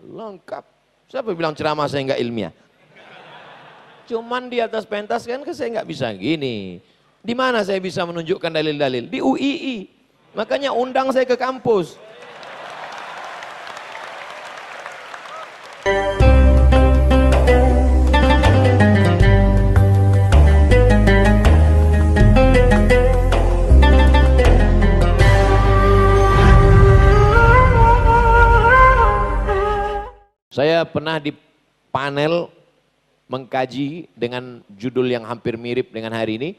lengkap. Siapa bilang ceramah saya nggak ilmiah? Cuman di atas pentas kan saya nggak bisa gini. Di mana saya bisa menunjukkan dalil-dalil? Di UII. Makanya undang saya ke kampus. Saya pernah di panel mengkaji dengan judul yang hampir mirip dengan hari ini.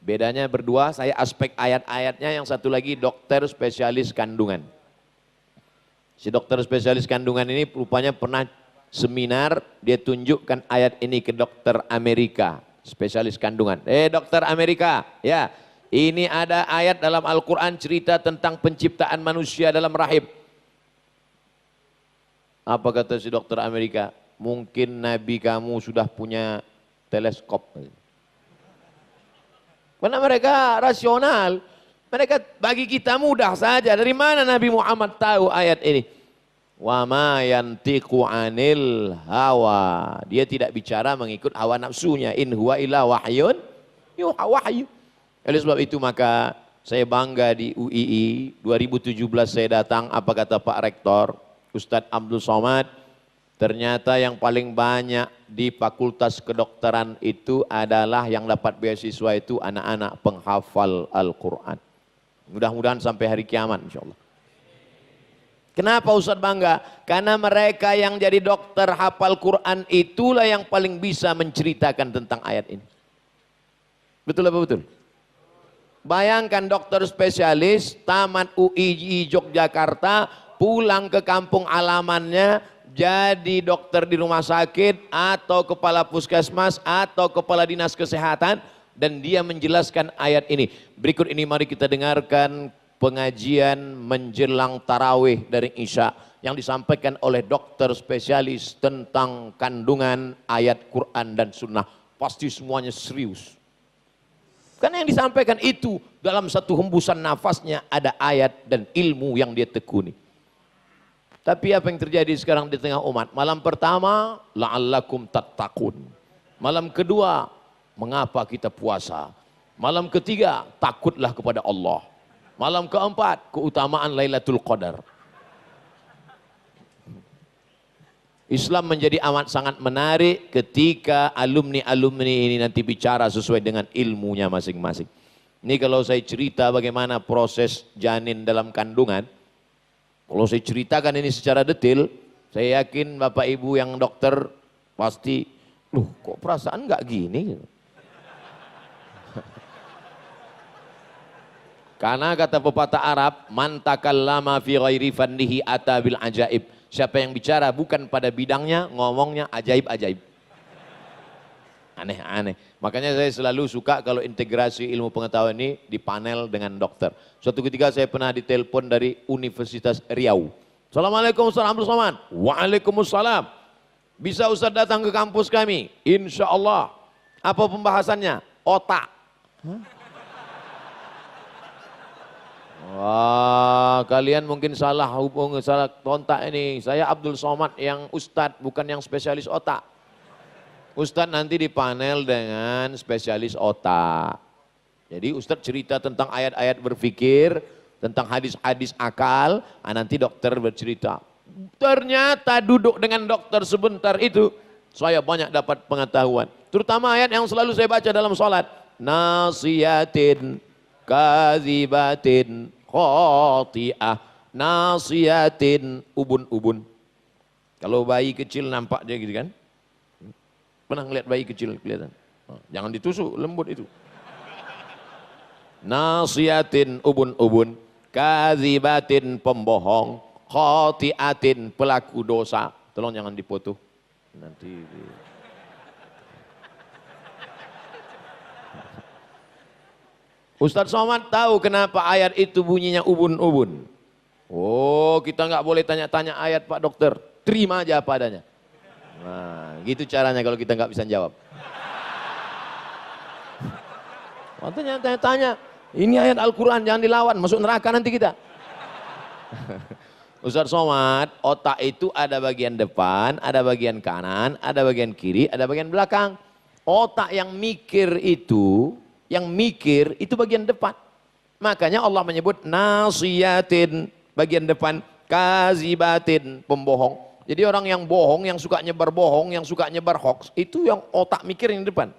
Bedanya berdua, saya aspek ayat-ayatnya, yang satu lagi dokter spesialis kandungan. Si dokter spesialis kandungan ini rupanya pernah seminar, dia tunjukkan ayat ini ke dokter Amerika, spesialis kandungan. Dokter Amerika, ya ini ada ayat dalam Al-Quran cerita tentang penciptaan manusia dalam rahim. Apa kata si dokter Amerika? Mungkin Nabi kamu sudah punya teleskop. Karena mereka rasional. Mereka bagi kita mudah saja. Dari mana Nabi Muhammad tahu ayat ini? Wa ma yantiqu anil hawa. Dia tidak bicara mengikut hawa nafsunya. In huwa illa wahyun yuha wahyu. Oleh sebab itu maka saya bangga di UII 2017 saya datang, apa kata Pak Rektor Ustadz Abdul Somad, ternyata yang paling banyak di Fakultas Kedokteran itu adalah yang dapat beasiswa itu anak-anak penghafal Al-Quran. Mudah-mudahan sampai hari kiamat insya Allah. Kenapa Ustadz bangga? Karena mereka yang jadi dokter hafal Quran itulah yang paling bisa menceritakan tentang ayat ini. Betul apa betul? Bayangkan dokter spesialis tamat UII Yogyakarta, pulang ke kampung halamannya, jadi dokter di rumah sakit atau kepala puskesmas atau kepala dinas kesehatan, dan dia menjelaskan ayat ini. Berikut ini mari kita dengarkan pengajian menjelang tarawih dari Isya yang disampaikan oleh dokter spesialis tentang kandungan ayat Quran dan Sunnah. Pasti semuanya serius. Karena yang disampaikan itu dalam satu hembusan nafasnya ada ayat dan ilmu yang dia tekuni. Tapi apa yang terjadi sekarang di tengah umat? Malam pertama, la'allakum tattaqun. Malam kedua, mengapa kita puasa? Malam ketiga, takutlah kepada Allah. Malam keempat, keutamaan Lailatul Qadar. Islam menjadi amat sangat menarik ketika alumni-alumni ini nanti bicara sesuai dengan ilmunya masing-masing. Ini kalau saya cerita bagaimana proses janin dalam kandungan, kalau saya ceritakan ini secara detail, saya yakin Bapak Ibu yang dokter pasti, loh kok perasaan nggak gini? Karena kata pepatah Arab, man takallama fi ghairi fannihi ata bil ajaib. Siapa yang bicara bukan pada bidangnya, ngomongnya ajaib-ajaib. Aneh-aneh. Makanya saya selalu suka kalau integrasi ilmu pengetahuan ini di panel dengan dokter. Suatu ketika saya pernah ditelepon dari Universitas Riau. Assalamualaikum Ustaz Abdul Somad. Waalaikumsalam. Bisa Ustaz datang ke kampus kami? Insya Allah. Apa pembahasannya? Otak. Wah, kalian mungkin salah hubung, salah kontak ini. Saya Abdul Somad yang Ustadz, bukan yang spesialis otak. Ustadz nanti di panel dengan spesialis otak. Jadi Ustadz cerita tentang ayat-ayat berpikir, tentang hadis-hadis akal, nanti dokter bercerita. Ternyata duduk dengan dokter sebentar itu, saya banyak dapat pengetahuan. Terutama ayat yang selalu saya baca dalam sholat. Nasiyatin, kazibatin, khoti'ah, nasiyatin, ubun-ubun. Kalau bayi kecil nampak dia gitu kan. Pernah ngeliat bayi kecil kelihatan? Jangan ditusuk, lembut itu. Nasiyatin, ubun-ubun, kazibatin, pembohong, khoti'atin, pelaku dosa. Tolong jangan dipoto. Nanti Ustadz Somad tahu kenapa ayat itu bunyinya ubun-ubun. Oh, kita nggak boleh tanya-tanya ayat Pak Dokter. Terima aja apa adanya. Nah, gitu caranya kalau kita nggak bisa jawab. Waktunya tanya-tanya, ini ayat Al-Quran jangan dilawan, masuk neraka nanti kita. Ustaz Somad, otak itu ada bagian depan, ada bagian kanan, ada bagian kiri, ada bagian belakang. Otak yang mikir itu bagian depan. Makanya Allah menyebut nasiyatin, bagian depan, kazibatin, pembohong. Jadi orang yang bohong, yang suka nyebar hoax, itu yang otak mikir yang depan.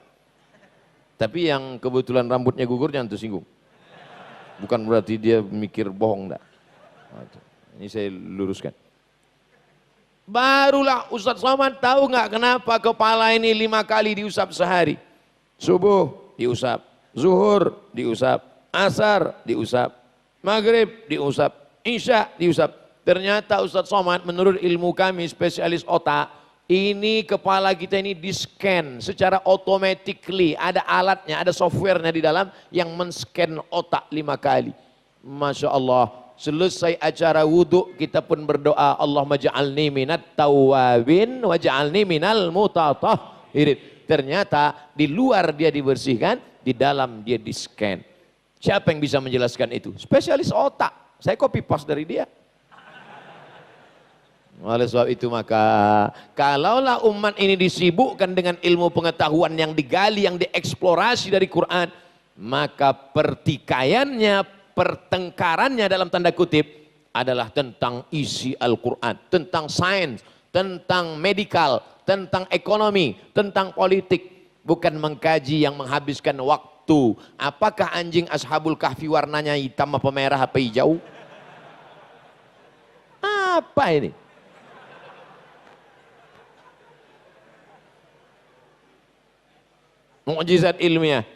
Tapi yang kebetulan rambutnya gugur jangan tersinggung. Bukan berarti dia mikir bohong, enggak. Ini saya luruskan. Barulah Ustaz Somad tahu nggak kenapa kepala ini 5 kali diusap sehari. Subuh diusap, zuhur diusap, asar diusap, maghrib diusap, isya diusap. Ternyata Ustaz Somad menurut ilmu kami spesialis otak, ini kepala kita ini di-scan secara automatically. Ada alatnya, ada softwarenya di dalam yang men-scan otak 5 kali. Masya Allah, selesai acara wudhu kita pun berdoa, Allahumma ja'alni minat tawabin wa ja'alni minal mutatahhirin. Ternyata di luar dia dibersihkan, di dalam dia di-scan. Siapa yang bisa menjelaskan itu? Spesialis otak. Saya copy paste dari dia. Oleh sebab itu maka kalaulah umat ini disibukkan dengan ilmu pengetahuan yang digali, yang dieksplorasi dari Quran, maka pertikaiannya, pertengkarannya dalam tanda kutip adalah tentang isi Al-Quran, tentang sains, tentang medikal, tentang ekonomi, tentang politik, bukan mengkaji yang menghabiskan waktu. Apakah anjing Ashabul Kahfi warnanya hitam apa merah apa hijau? Apa ini? Mukjizat ilmiah.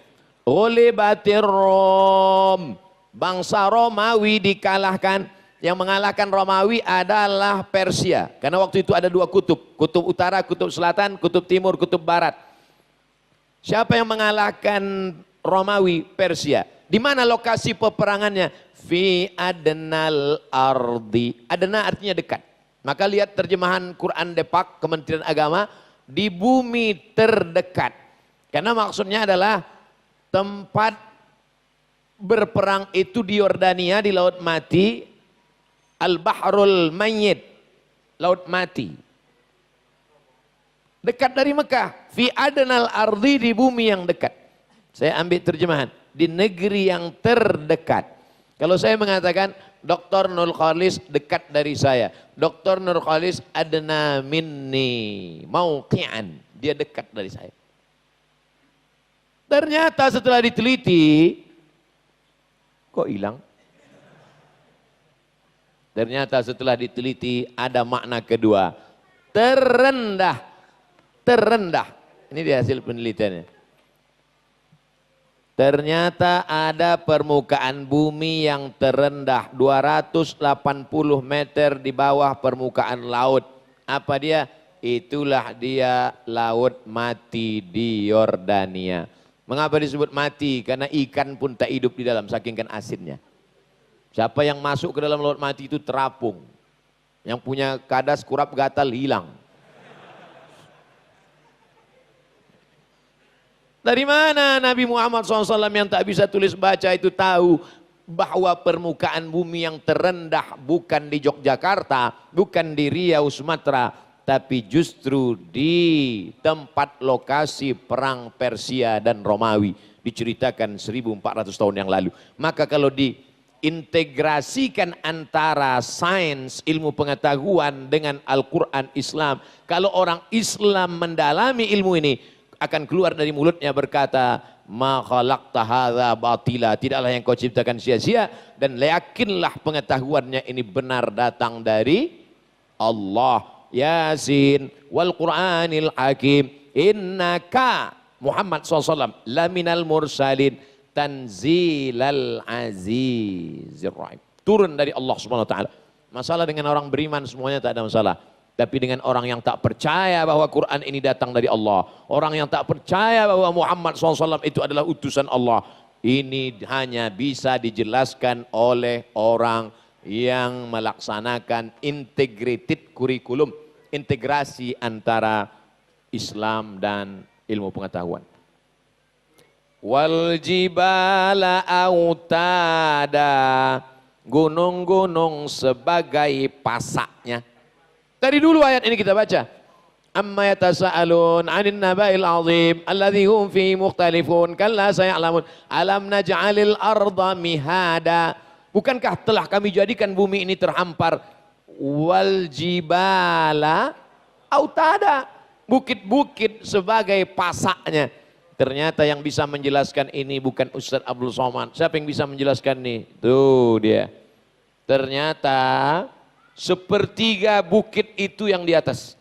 Ghulibatir Rom. Bangsa Romawi dikalahkan. Yang mengalahkan Romawi adalah Persia. Karena waktu itu ada 2 kutub. Kutub utara, kutub selatan, kutub timur, kutub barat. Siapa yang mengalahkan Romawi? Persia. Di mana lokasi peperangannya? Fi adnal ardi. Adna artinya dekat. Maka lihat terjemahan Quran Depak, Kementerian Agama. Di bumi terdekat. Karena maksudnya adalah tempat berperang itu di Yordania, di Laut Mati, Al-Bahrul Mayyit, Laut Mati. Dekat dari Mekah, fi adnal ardi, di bumi yang dekat. Saya ambil terjemahan, di negeri yang terdekat. Kalau saya mengatakan Dr. Nur Khalis dekat dari saya, Dr. Nur Khalis adna minni mauqi'an, dia dekat dari saya. Ternyata setelah diteliti, kok hilang? Ternyata setelah diteliti ada makna kedua. Terendah. Terendah. Ini di hasil penelitiannya. Ternyata ada permukaan bumi yang terendah 280 meter di bawah permukaan laut. Apa dia? Itulah dia Laut Mati di Yordania. Mengapa disebut mati? Karena ikan pun tak hidup di dalam, saking kan asinnya. Siapa yang masuk ke dalam Laut Mati itu terapung. Yang punya kadas, kurap, gatal hilang. Dari mana Nabi Muhammad SAW yang tak bisa tulis baca itu tahu bahwa permukaan bumi yang terendah bukan di Yogyakarta, bukan di Riau, Sumatera, tapi justru di tempat lokasi perang Persia dan Romawi, diceritakan 1400 tahun yang lalu. Maka kalau diintegrasikan antara sains, ilmu pengetahuan dengan Al-Quran Islam, kalau orang Islam mendalami ilmu ini, akan keluar dari mulutnya berkata, ma khalaqta hadza batila, tidaklah yang kau ciptakan sia-sia, dan yakinlah pengetahuannya ini benar datang dari Allah. Yasin wal Qur'anil Hakim, innaka Muhammad SAW laminal mursalin tanzilal azizir rahim, turun dari Allah Subhanahu wa taala. Masalah dengan orang beriman semuanya tak ada masalah, tapi dengan orang yang tak percaya bahwa Quran ini datang dari Allah, orang yang tak percaya bahwa Muhammad SAW itu adalah utusan Allah, ini hanya bisa dijelaskan oleh orang yang melaksanakan integrated kurikulum, integrasi antara Islam dan ilmu pengetahuan. Wal jibala autada gunung-gunung sebagai pasaknya. Dari dulu ayat ini kita baca. Amma yatasa'alun 'anil naba'il 'azim alladzi hum fihi mukhtalifun kalla saya'lamun alam naj'alil arda mihada. Bukankah telah kami jadikan bumi ini terhampar, wal jibala autada, bukit-bukit sebagai pasaknya. Ternyata yang bisa menjelaskan ini bukan Ustaz Abdul Somad. Siapa yang bisa menjelaskan nih? Tuh dia. Ternyata sepertiga bukit itu yang di atas.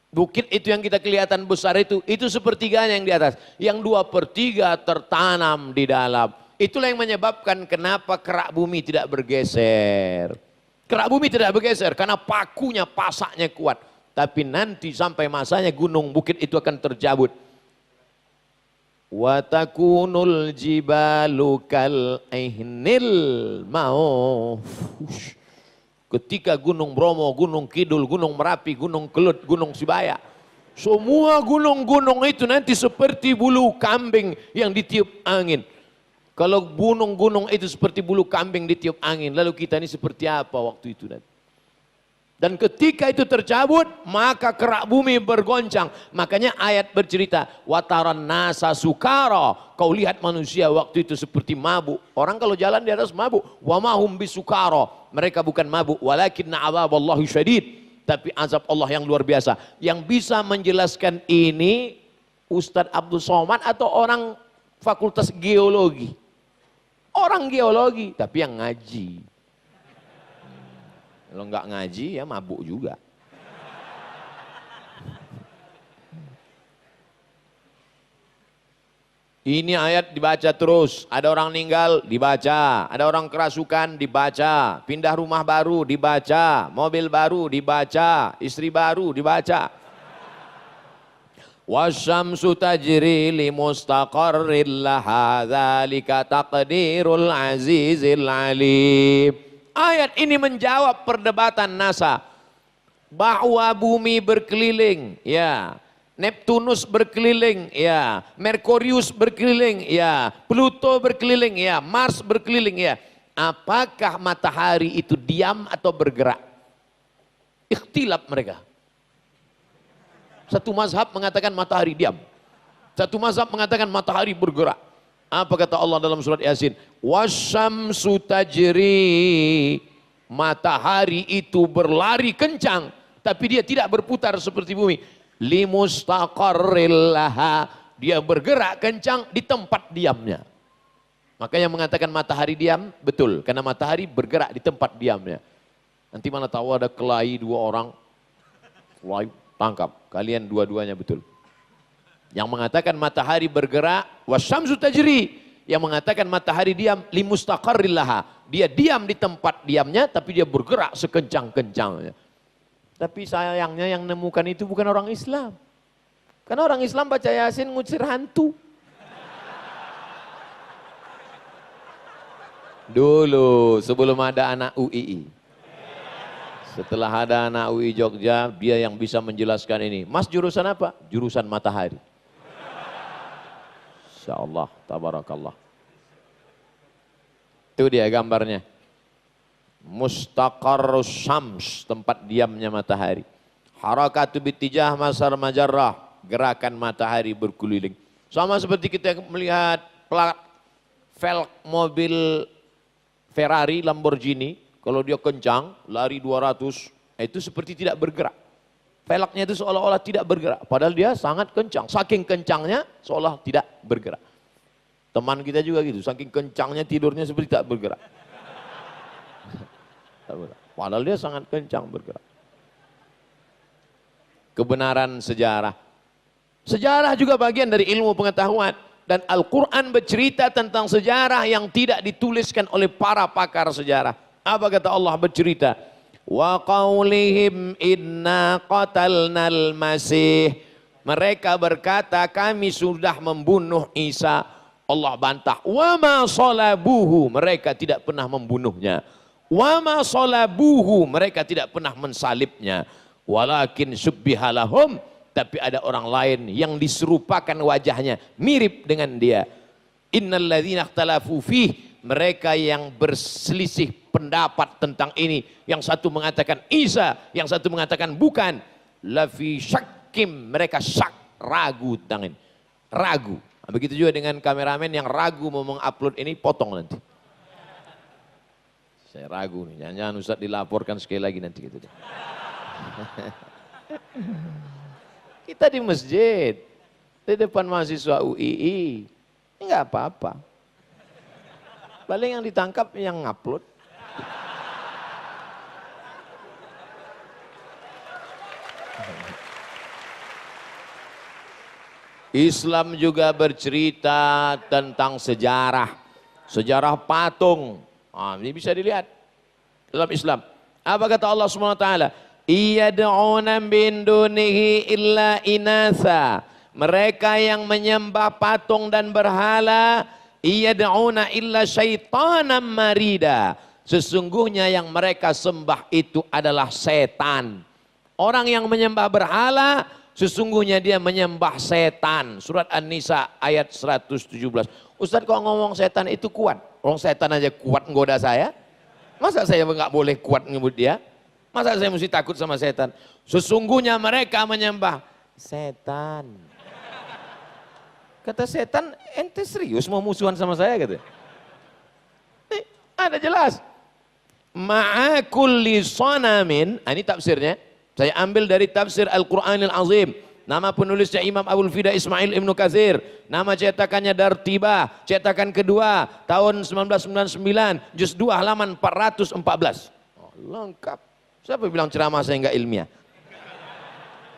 Bukit itu yang kita kelihatan besar itu sepertiganya yang di atas. Yang 2/3 tertanam di dalam. Itulah yang menyebabkan kenapa kerak bumi tidak bergeser. Kerak bumi tidak bergeser karena pakunya, pasaknya kuat. Tapi nanti sampai masanya gunung bukit itu akan terjabut. Wa takunul jibalu kal ihnil ma'uf. Ketika Gunung Bromo, Gunung Kidul, Gunung Merapi, Gunung Kelut, Gunung Sibaya, semua gunung-gunung itu nanti seperti bulu kambing yang ditiup angin. Kalau gunung-gunung itu seperti bulu kambing ditiup angin, lalu kita ini seperti apa waktu itu nanti? Dan ketika itu tercabut, maka kerak bumi bergoncang. Makanya ayat bercerita, wataran nasa sukara. Kau lihat manusia waktu itu seperti mabuk. Orang kalau jalan di atas mabuk. Wa mahum bisukara. Mereka bukan mabuk. Walakinna azaballahi syadid. Tapi azab Allah yang luar biasa. Yang bisa menjelaskan ini Ustadz Abdul Somad atau orang fakultas geologi. Orang geologi, tapi yang ngaji. Kalau nggak ngaji ya mabuk juga. Ini ayat dibaca terus. Ada orang meninggal dibaca. Ada orang kerasukan dibaca. Pindah rumah baru dibaca. Mobil baru dibaca. Istri baru dibaca. Wasyamsu tajri li mustaqarril laha dzalika taqdirul azizil alim. Ayat ini menjawab perdebatan NASA bahwa bumi berkeliling, ya, Neptunus berkeliling, ya, Merkurius berkeliling, ya, Pluto berkeliling, ya, Mars berkeliling, ya. Apakah matahari itu diam atau bergerak? Ikhtilaf mereka. Satu mazhab mengatakan matahari diam. Satu mazhab mengatakan matahari bergerak. Apa kata Allah dalam surat Yasin? Wasyamsu tajri. Matahari itu berlari kencang, tapi dia tidak berputar seperti bumi. Limustaqarril laha. Dia bergerak kencang di tempat diamnya. Makanya mengatakan matahari diam, betul. Karena matahari bergerak di tempat diamnya. Nanti mana tahu ada kelahi 2 orang. Kelahi, tangkap. Kalian dua-duanya betul. Yang mengatakan matahari bergerak, wasyamsu tajri. Yang mengatakan matahari diam, limustaqarril laha. Dia diam di tempat diamnya, tapi dia bergerak sekencang-kencangnya. Tapi sayangnya yang nemukan itu bukan orang Islam. Karena orang Islam baca Yasin ngusir hantu. Dulu sebelum ada anak UII. Setelah ada anak UI Jogja, dia yang bisa menjelaskan ini. Mas jurusan apa? Jurusan matahari. Insyaallah, tabarakallah. Itu dia gambarnya. Mustaqarrus syams, tempat diamnya matahari. Harakatu bitijah masar majarrah, gerakan matahari berkeliling. Sama seperti kita melihat velg mobil Ferrari, Lamborghini, kalau dia kencang, lari 200, itu seperti tidak bergerak. Velgnya itu seolah-olah tidak bergerak, padahal dia sangat kencang. Saking kencangnya, seolah tidak bergerak. Teman kita juga gitu, saking kencangnya tidurnya seperti tak bergerak. Padahal dia sangat kencang bergerak. Kebenaran sejarah. Sejarah juga bagian dari ilmu pengetahuan. Dan Al-Quran bercerita tentang sejarah yang tidak dituliskan oleh para pakar sejarah. Apa kata Allah bercerita? Wa qaulihim inna qatalnal masih. Mereka berkata kami sudah membunuh Isa. Allah bantah. Wa ma salabuhu. Mereka tidak pernah membunuhnya. Wa ma salabuhu. Mereka tidak pernah mensalibnya. Walakin subbihalahum. Tapi ada orang lain yang diserupakan wajahnya. Mirip dengan dia. Innal ladzina ikhtalafu fih. mereka yang berselisih pendapat tentang ini, yang satu mengatakan Isa, yang satu mengatakan bukan, lafi syakkim, mereka syak, ragu tentang ini, ragu. Nah, begitu juga dengan kameramen yang ragu mau mengupload ini, potong nanti. Saya ragu nih, jangan-jangan Ustaz dilaporkan sekali lagi nanti gitu deh. Kita di masjid, di depan mahasiswa UII, ini nggak apa-apa. Paling yang ditangkap yang ngupload. Islam juga bercerita tentang sejarah. Sejarah patung. Nah, ini bisa dilihat dalam Islam. Apa kata Allah SWT? Iyad'una min dunihi illa inasa. Mereka yang menyembah patung dan berhala, iyad'una illa syaitanan marida. Sesungguhnya yang mereka sembah itu adalah setan. Orang yang menyembah berhala, sesungguhnya dia menyembah setan. Surat An-Nisa ayat 117. Ustaz kok ngomong setan itu kuat? Orang setan aja kuat menggoda saya. Masa saya nggak boleh kuat nyebut dia? Masa saya mesti takut sama setan? Sesungguhnya mereka menyembah setan. Kata setan, ente serius mau musuhan sama saya gitu? Nih, ada jelas. Ma'akulli sanamin, ini tafsirnya. Saya ambil dari tafsir Al-Quranil Azim. Nama penulisnya Imam Abul Fida Ismail Ibnu Katsir. Nama cetakannya Dartibah. Cetakan kedua tahun 1999. Juz 2 halaman 414. Oh, lengkap. Siapa bilang ceramah saya nggak ilmiah?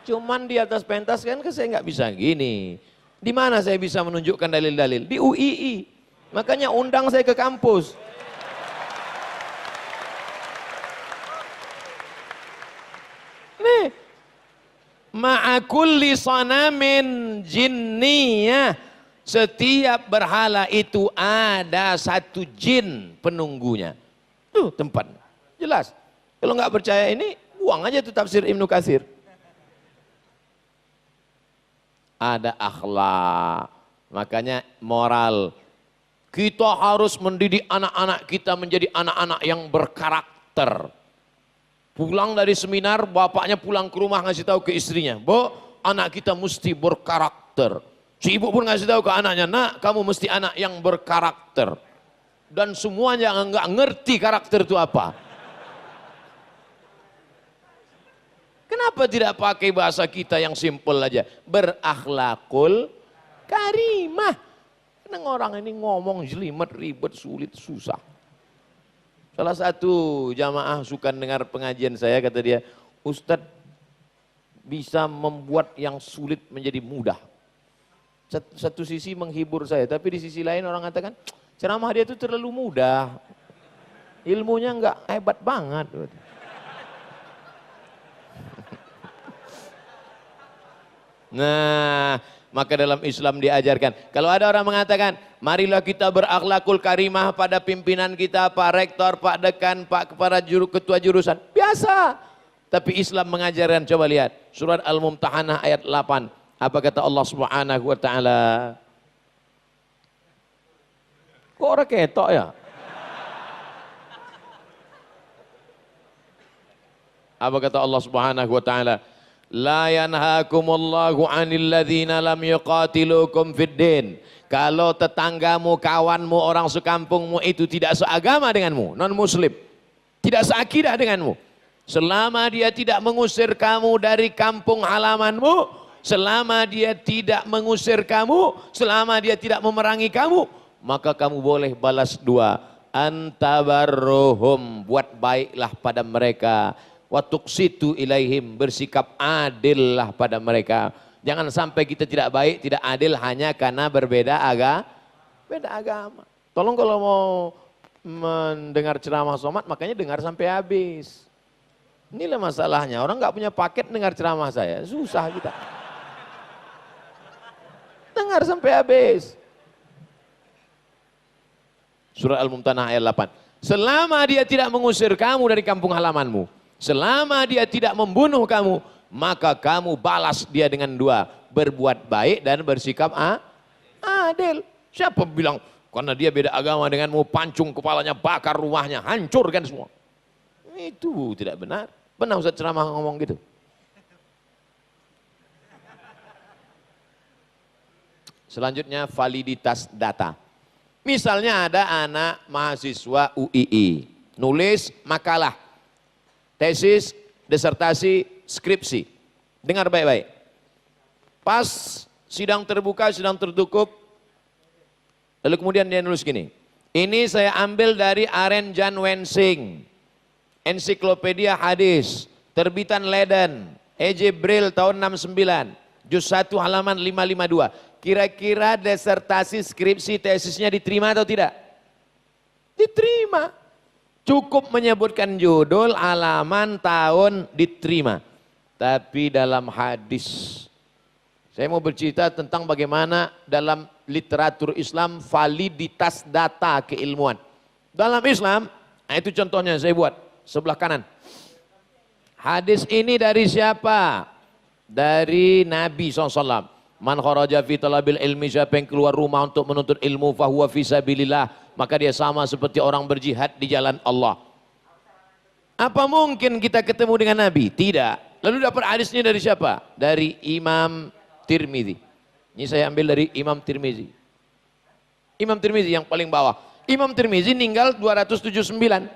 Cuman di atas pentas kan saya nggak bisa gini. Di mana saya bisa menunjukkan dalil-dalil? Di UII. Makanya undang saya ke kampus. Nih, ma'akulli sanamin jinniyah. Setiap berhala itu ada satu jin penunggunya. Tuh tempat. Jelas. Kalau nggak percaya ini, buang aja tuh tafsir Ibnu Katsir. Ada akhlak. Makanya moral. Kita harus mendidik anak-anak kita menjadi anak-anak yang berkarakter. Pulang dari seminar, bapaknya pulang ke rumah ngasih tahu ke istrinya, "Bu, anak kita mesti berkarakter." Si ibu pun ngasih tahu ke anaknya, "Nak, kamu mesti anak yang berkarakter." Dan semuanya nggak ngerti karakter itu apa. Kenapa tidak pakai bahasa kita yang simpel aja? Berakhlakul karimah. Kadang orang ini ngomong jelimet, ribet, sulit, susah. Salah satu jamaah suka dengar pengajian saya, kata dia, "Ustadz bisa membuat yang sulit menjadi mudah." Satu sisi menghibur saya, tapi di sisi lain orang katakan, ceramah dia itu terlalu mudah. Ilmunya enggak hebat banget. Nah, maka dalam Islam diajarkan. Kalau ada orang mengatakan, marilah kita berakhlakul karimah pada pimpinan kita, Pak Rektor, Pak Dekan, Pak Kepala Ketua Jurusan. Biasa. Tapi Islam mengajarkan, coba lihat. Surat Al-Mumtahanah ayat 8. Apa kata Allah Subhanahu wa Ta'ala? Kok orang ketok ya? Apa kata Allah Subhanahu wa Ta'ala? La yanhakumullahu 'anil ladzina lam yuqatilukum fid din. Kalau tetanggamu, kawanmu, orang sekampungmu itu tidak seagama denganmu, non muslim, tidak seakidah denganmu, selama dia tidak mengusir kamu dari kampung halamanmu, selama dia tidak mengusir kamu, selama dia tidak memerangi kamu, maka kamu boleh balas dua. Antabarruhum, buat baiklah pada mereka. Wa tuqsitu ilaihim, bersikap adillah pada mereka. Jangan sampai kita tidak baik, tidak adil hanya karena berbeda agama. Tolong kalau mau mendengar ceramah somad, makanya dengar sampai habis. Inilah masalahnya, orang nggak punya paket dengar ceramah saya, susah kita. Dengar sampai habis. Surah Al-Mumtahanah ayat 8. Selama dia tidak mengusir kamu dari kampung halamanmu, selama dia tidak membunuh kamu, maka kamu balas dia dengan dua. Berbuat baik dan bersikap adil. Siapa bilang Karena dia beda agama denganmu, pancung kepalanya, bakar rumahnya, hancurkan semua. Itu tidak benar. Pernah Ustaz ceramah ngomong gitu? Selanjutnya validitas data. Misalnya ada anak mahasiswa UII, nulis makalah, tesis, disertasi, skripsi. Dengar baik-baik. Pas sidang terbuka, sidang tertutup, lalu kemudian dia nulis gini, ini saya ambil dari Aren Jan Wensing, Ensiklopedia Hadis, terbitan Leiden, E.J. Brill tahun 69, juz 1 halaman 552. Kira-kira disertasi skripsi tesisnya diterima atau tidak? Diterima. Cukup menyebutkan judul, halaman, tahun, diterima. Tapi dalam hadis, saya mau bercerita tentang bagaimana dalam literatur Islam validitas data keilmuan. Dalam Islam, nah itu contohnya saya buat sebelah kanan. Hadis ini dari siapa? Dari Nabi SAW. Man kharaja fi talabil ilmi, siapa yang keluar rumah untuk menuntut ilmu, fahuwa fi sabilillah, maka dia sama seperti orang berjihad di jalan Allah. Apa mungkin kita ketemu dengan Nabi? Tidak. Lalu dapat hadisnya dari siapa? Dari Imam Tirmizi. Ini saya ambil dari Imam Tirmizi. Imam Tirmizi yang paling bawah. Imam Tirmizi meninggal 279.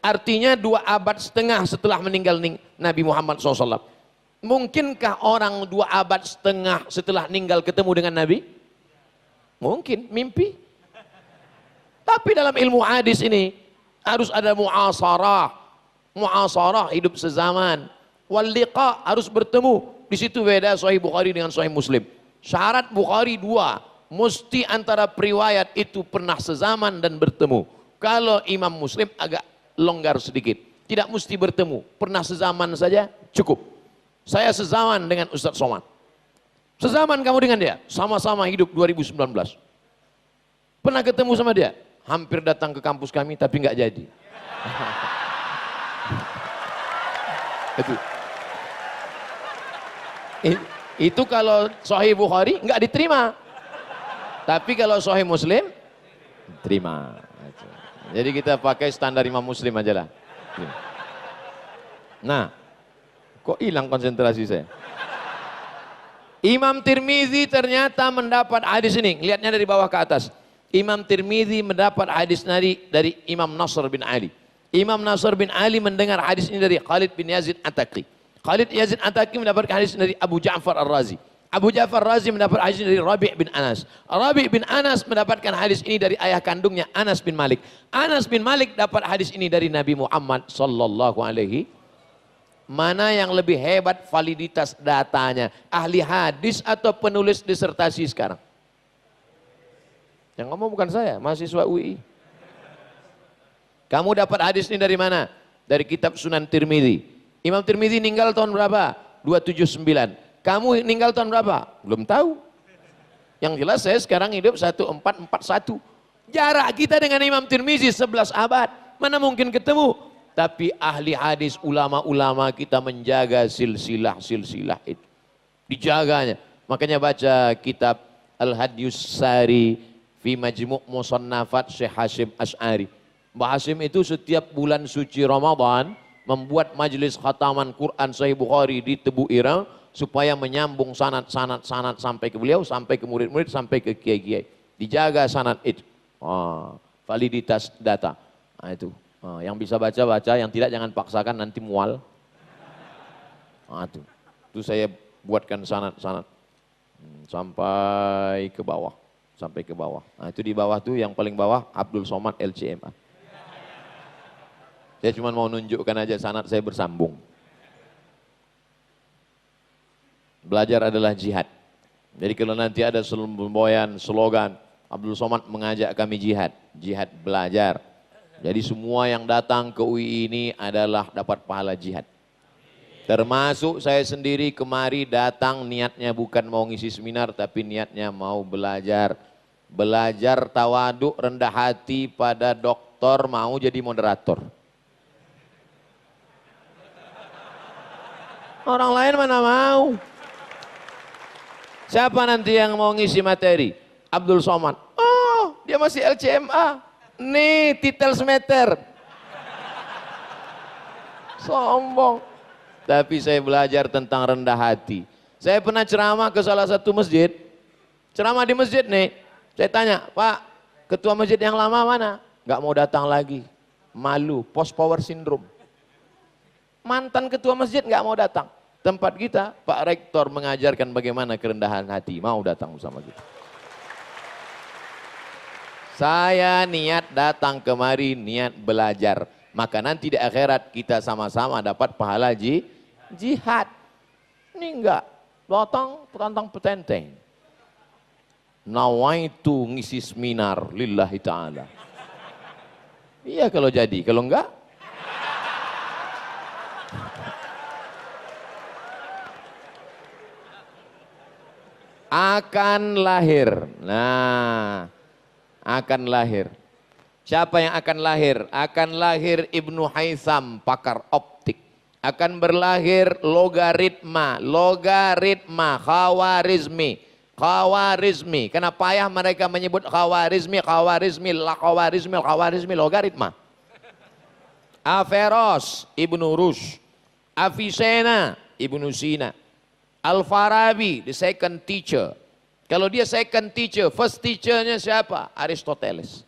Artinya 2 abad setengah setelah meninggal Nabi Muhammad SAW. Mungkinkah orang 2 abad setengah setelah meninggal ketemu dengan Nabi? Mungkin, mimpi. Tapi dalam ilmu hadis ini harus ada mu'asarah. Mu'asarah, hidup sezaman. Wal liqa, harus bertemu. Di situ beda Sahih Bukhari dengan Sahih Muslim. Syarat Bukhari 2, mesti antara periwayat itu pernah sezaman dan bertemu. Kalau Imam Muslim agak longgar sedikit, tidak mesti bertemu, pernah sezaman saja cukup. Saya sezaman dengan Ustadz Somad. Sezaman kamu dengan dia, sama-sama hidup 2019. Pernah ketemu sama dia? Hampir datang ke kampus kami tapi nggak jadi. Itu kalau Sahih Bukhari nggak diterima. Tapi kalau Sahih Muslim terima. Jadi kita pakai standar Imam Muslim aja lah. Nah, kok hilang konsentrasi saya? Imam Tirmizi ternyata mendapat hadis ini. Lihatnya dari bawah ke atas. Imam Tirmizi mendapat hadis dari Imam Nasr bin Ali. Imam Nasr bin Ali mendengar hadis ini dari Khalid bin Yazid At-Taqi. Khalid Yazid At-Taqi mendapatkan hadis dari Abu Ja'far Ar-Razi. Abu Ja'far Ar-Razi mendapat hadis dari Rabi' bin Anas. Rabi' bin Anas mendapatkan hadis ini dari ayah kandungnya Anas bin Malik. Anas bin Malik dapat hadis ini dari Nabi Muhammad sallallahu alaihi. Mana yang lebih hebat validitas datanya? Ahli hadis atau penulis disertasi sekarang? Yang ngomong bukan saya, mahasiswa UI. Kamu dapat hadis ini dari mana? Dari kitab Sunan Tirmizi. Imam Tirmizi meninggal tahun berapa? 279. Kamu meninggal tahun berapa? Belum tahu. Yang jelas saya sekarang hidup 1441. Jarak kita dengan Imam Tirmizi 11 abad. Mana mungkin ketemu? Tapi ahli hadis, ulama-ulama kita menjaga silsilah itu. Dijaganya. Makanya baca kitab Al-Hadyus Sari fi Majmu' Musannafat Syekh Hashim Asy'ari. Mbah Hashim itu setiap bulan suci Ramadan membuat majelis khataman Quran Sahih Bukhari di Tebu Ireng supaya menyambung sanad sampai ke beliau, sampai ke murid-murid, sampai ke kiai-kiai. Dijaga sanad itu. Validitas data. Nah, itu. Yang bisa baca-baca, yang tidak jangan paksakan nanti mual. Itu saya buatkan sanad sampai ke bawah. Sampai ke bawah. Nah, itu di bawah tuh yang paling bawah Abdul Somad LCMA. Saya cuma mau nunjukkan aja sanad saya bersambung. Belajar adalah jihad. Jadi kalau nanti ada semboyan, slogan, Abdul Somad mengajak kami jihad. Jihad belajar. Jadi semua yang datang ke UI ini adalah dapat pahala jihad. Termasuk saya sendiri kemari datang niatnya bukan mau ngisi seminar, tapi niatnya mau belajar. Belajar tawaduk, rendah hati pada doktor, mau jadi moderator. Orang lain mana mau? Siapa nanti yang mau ngisi materi? Abdul Somad. Oh, Dia masih LCMA. Nih, titel semeter. Sombong. Tapi saya belajar tentang rendah hati. Saya pernah ceramah ke salah satu masjid. Ceramah di masjid nih. Saya tanya, Pak, ketua masjid yang lama mana? Nggak mau datang lagi. Malu, post power syndrome. Mantan ketua masjid nggak mau datang. Tempat kita, Pak Rektor mengajarkan bagaimana kerendahan hati. Mau datang bersama kita. Saya niat datang kemari, niat belajar. Maka nanti di akhirat kita sama-sama dapat pahala jihad. Ini enggak, datang petantang petenteng. Nawaitu ngisi seminar lillahi ta'ala. Iya kalau jadi, kalau enggak. Akan lahir. Nah, akan lahir. Siapa yang akan lahir? Akan lahir Ibnu Haytham, pakar optik. Akan berlahir logaritma, Khawarizmi. Karena payah mereka menyebut Khawarizmi, logaritma. Averroes, Ibnu Rushd. Avicenna, Ibnu Sina. Al-Farabi, the second teacher. Kalau dia second teacher, first teachernya siapa? Aristoteles.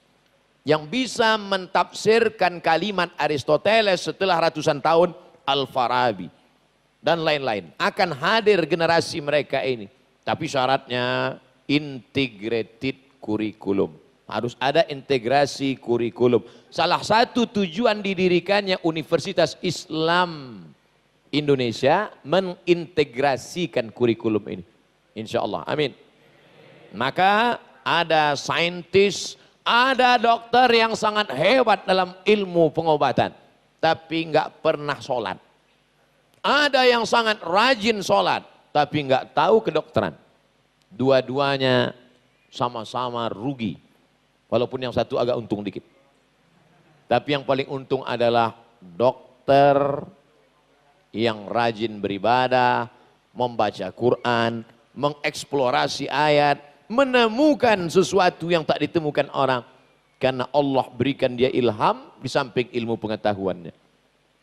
Yang bisa mentafsirkan kalimat Aristoteles setelah ratusan tahun, Al-Farabi dan lain-lain. Akan hadir generasi mereka ini. Tapi syaratnya integrated kurikulum. Harus ada integrasi kurikulum. Salah satu tujuan didirikannya Universitas Islam Indonesia mengintegrasikan kurikulum ini. Insya Allah, amin. Maka ada saintis, ada dokter yang sangat hebat dalam ilmu pengobatan, tapi nggak pernah sholat. Ada yang sangat rajin sholat, tapi nggak tahu kedokteran. Dua-duanya sama-sama rugi, walaupun yang satu agak untung dikit. Tapi yang paling untung adalah dokter yang rajin beribadah, membaca Quran, mengeksplorasi ayat, menemukan sesuatu yang tak ditemukan orang. Karena Allah berikan dia ilham di samping ilmu pengetahuannya.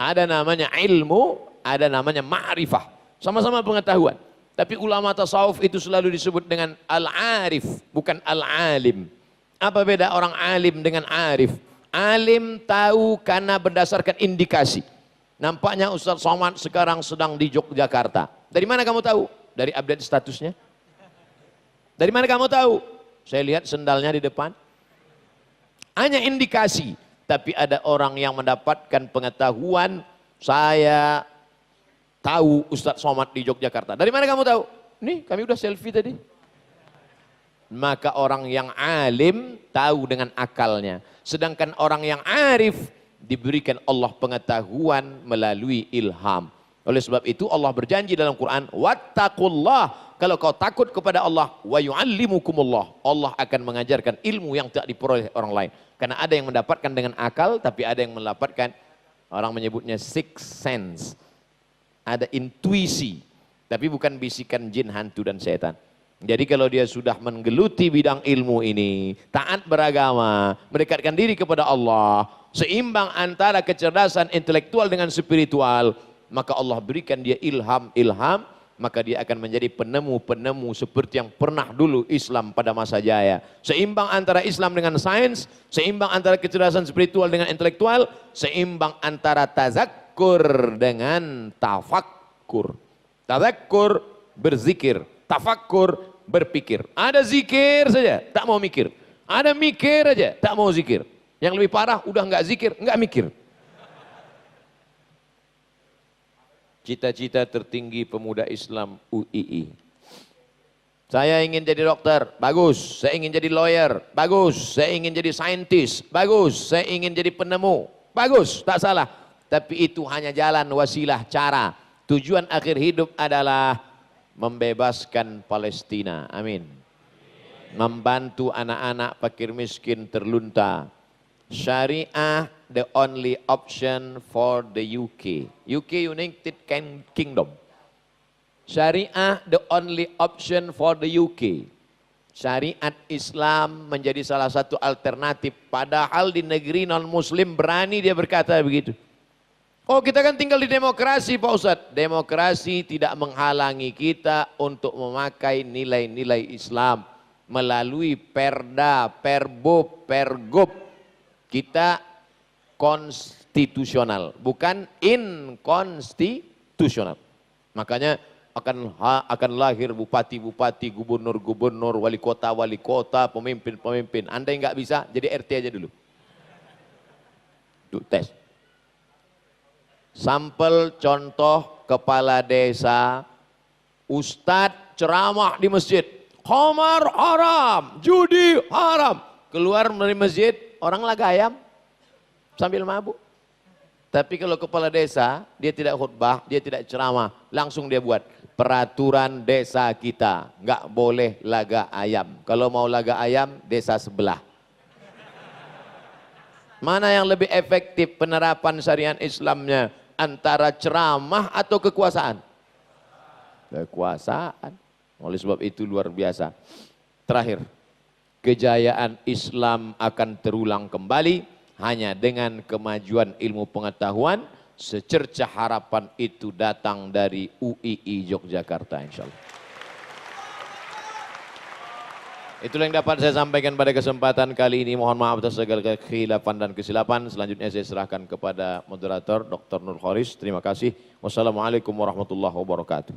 Ada namanya ilmu, ada namanya ma'rifah. Sama-sama pengetahuan. Tapi ulama tasawuf itu selalu disebut dengan al-arif, bukan al-alim. Apa beda orang alim dengan arif? Alim tahu karena berdasarkan indikasi. Nampaknya Ustaz Somad sekarang sedang di Yogyakarta. Dari mana kamu tahu? Dari update statusnya. Dari mana kamu tahu? Saya lihat sendalnya di depan. Hanya indikasi. Tapi ada orang yang mendapatkan pengetahuan, saya tahu Ustaz Somad di Yogyakarta. Dari mana kamu tahu? Nih kami udah selfie tadi. Maka orang yang alim tahu dengan akalnya. Sedangkan orang yang arif diberikan Allah pengetahuan melalui ilham. Oleh sebab itu Allah berjanji dalam Quran, wattaqullah, kalau kau takut kepada Allah, wa yu'allimukumullah, Allah akan mengajarkan ilmu yang tak diperoleh orang lain. Karena ada yang mendapatkan dengan akal, tapi ada yang mendapatkan, orang menyebutnya sixth sense. Ada intuisi, tapi bukan bisikan jin, hantu dan setan. Jadi kalau dia sudah menggeluti bidang ilmu ini, taat beragama, mendekatkan diri kepada Allah, seimbang antara kecerdasan intelektual dengan spiritual, maka Allah berikan dia ilham, maka dia akan menjadi penemu-penemu seperti yang pernah dulu Islam pada masa jaya. Seimbang antara Islam dengan sains, seimbang antara kecerdasan spiritual dengan intelektual, seimbang antara tazakkur dengan tafakkur. Tazakkur berzikir, tafakkur berpikir. Ada zikir saja, tak mau mikir. Ada mikir aja, tak mau zikir. Yang lebih parah, udah nggak zikir, nggak mikir. Cita-cita tertinggi pemuda Islam UII. Saya ingin jadi dokter, bagus. Saya ingin jadi lawyer, bagus. Saya ingin jadi saintis, bagus. Saya ingin jadi penemu, bagus, tak salah. Tapi itu hanya jalan, wasilah, cara. Tujuan akhir hidup adalah membebaskan Palestina. Amin. Membantu anak-anak fakir miskin terlunta. Syariah the only option for the UK. UK United Kingdom. Syariah the only option for the UK. Syariat Islam menjadi salah satu alternatif. Padahal di negeri non-muslim berani dia berkata begitu. Oh kita kan tinggal di demokrasi Pak Ustadz. Demokrasi tidak menghalangi kita untuk memakai nilai-nilai Islam. Melalui perda, perbub, pergub. Kita konstitusional, bukan inkonstitusional. Makanya akan lahir bupati-bupati, gubernur-gubernur, wali kota, pemimpin-pemimpin. Anda yang nggak bisa, jadi RT aja dulu. Tuh, tes. Sampel contoh kepala desa, ustadz ceramah di masjid. Khamar haram, judi haram. Keluar dari masjid, orang lagayam sambil mabuk. Tapi kalau kepala desa, dia tidak khutbah, dia tidak ceramah, langsung dia buat peraturan desa kita, nggak boleh laga ayam. Kalau mau laga ayam, desa sebelah. Mana yang lebih efektif penerapan syariat Islamnya? Antara ceramah atau kekuasaan? Kekuasaan. Oleh sebab itu luar biasa. Terakhir, kejayaan Islam akan terulang kembali hanya dengan kemajuan ilmu pengetahuan. Secercah harapan itu datang dari UII Yogyakarta, insya Allah. Itulah yang dapat saya sampaikan pada kesempatan kali ini. Mohon maaf atas segala kekhilafan dan kesilapan. Selanjutnya saya serahkan kepada moderator Dr. Nur Khoris. Terima kasih. Wassalamualaikum warahmatullahi wabarakatuh.